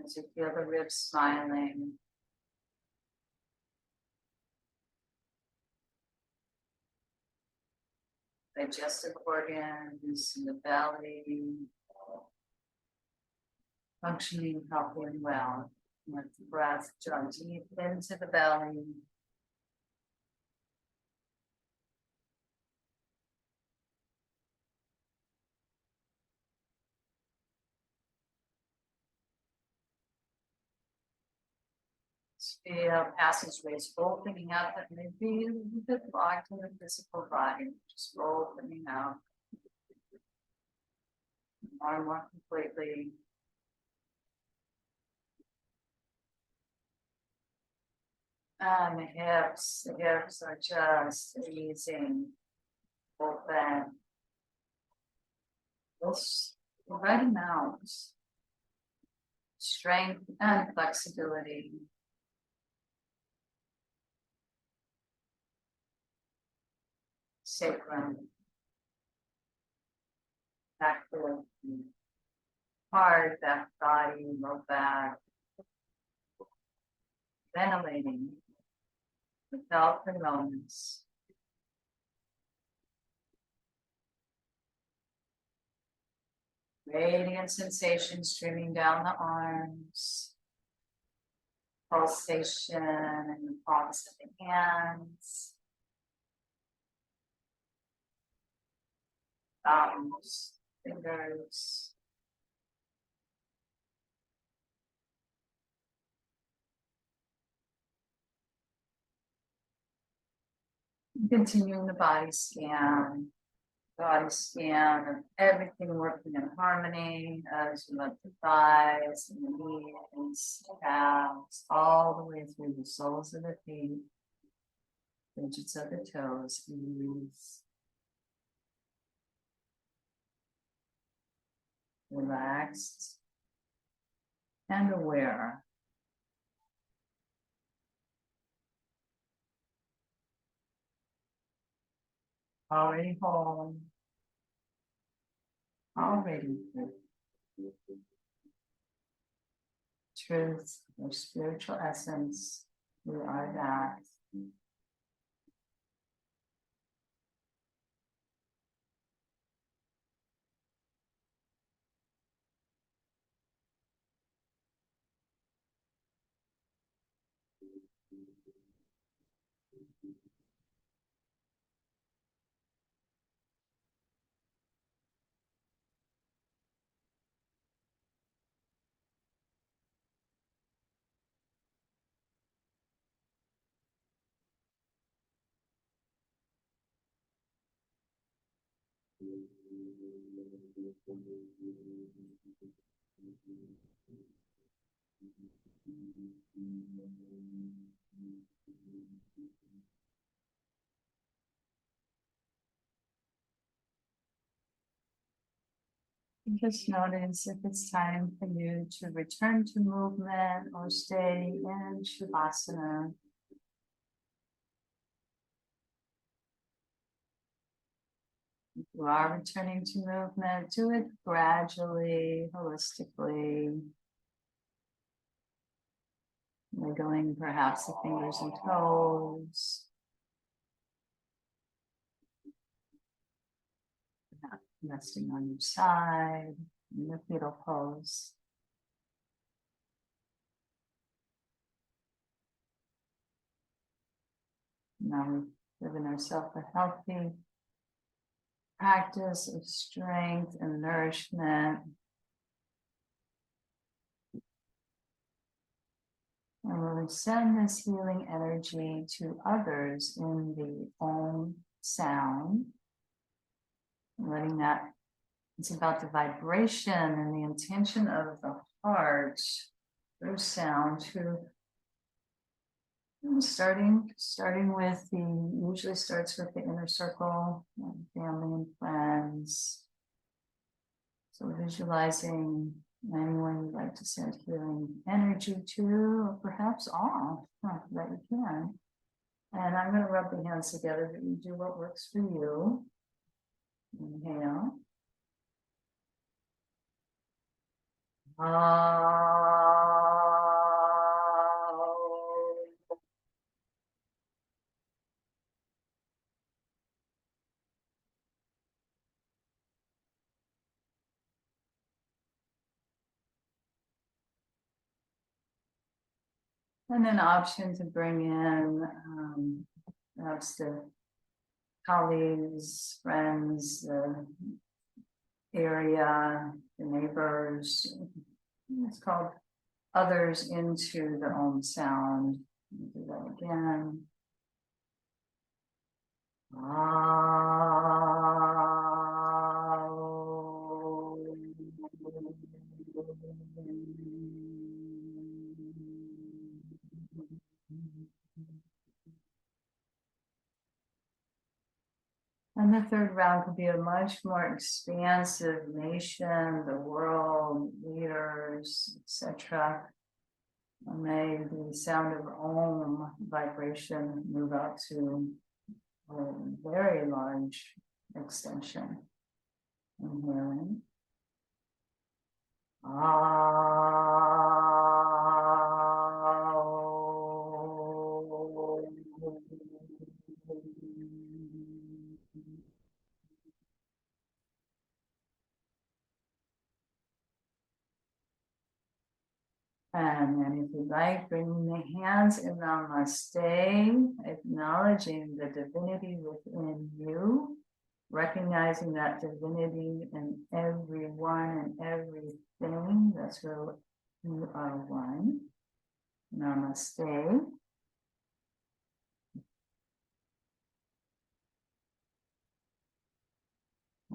As you feel the ribs smiling. Digestive organs in the belly. Functioning healthy and well. Let the breath draw deep into the belly. Feel passageways opening up that may be a little bit blocked in the physical body. Just opening out more and more completely. And the hips are just easing open. Just right out. Strength and flexibility. Sacrum. Back foot. Heart, back body, low back. Ventilating with health and wellness. Radiant sensation streaming down the arms. Pulsation in the palms of the hands. Thumbs, fingers. Continuing the body scan of everything working in harmony as you let the thighs and the knees, calves, all the way through the soles of the feet, digits of the toes, ease, relaxed and aware. Already whole, already good. Truth, or spiritual essence, we are that. Just notice if it's time for you to return to movement or stay in Shavasana. If you are returning to movement, do it gradually, holistically. Wiggling perhaps the fingers and toes. Resting on your side in the fetal pose. Now we've given ourselves a healthy practice of strength and nourishment. And we'll send this healing energy to others in the Om sound. Letting that, it's about the vibration and the intention of the heart through sound to starting with usually starts with the inner circle, family and friends. So visualizing anyone you'd like to send healing energy to, or perhaps all that you can. And I'm going to rub the hands together, but you do what works for you. Inhale. And an option to bring in perhaps the colleagues, friends, the area, the neighbors. It's called others into the Om sound. Do that again. And the third round could be a much more expansive nation, the world, leaders, etc. May the sound of Om vibration move out to a very large extension. Inhaling. And then if you'd like, bringing the hands in Namaste, acknowledging the divinity within you, recognizing that divinity in everyone and everything. That's where you are one. Namaste.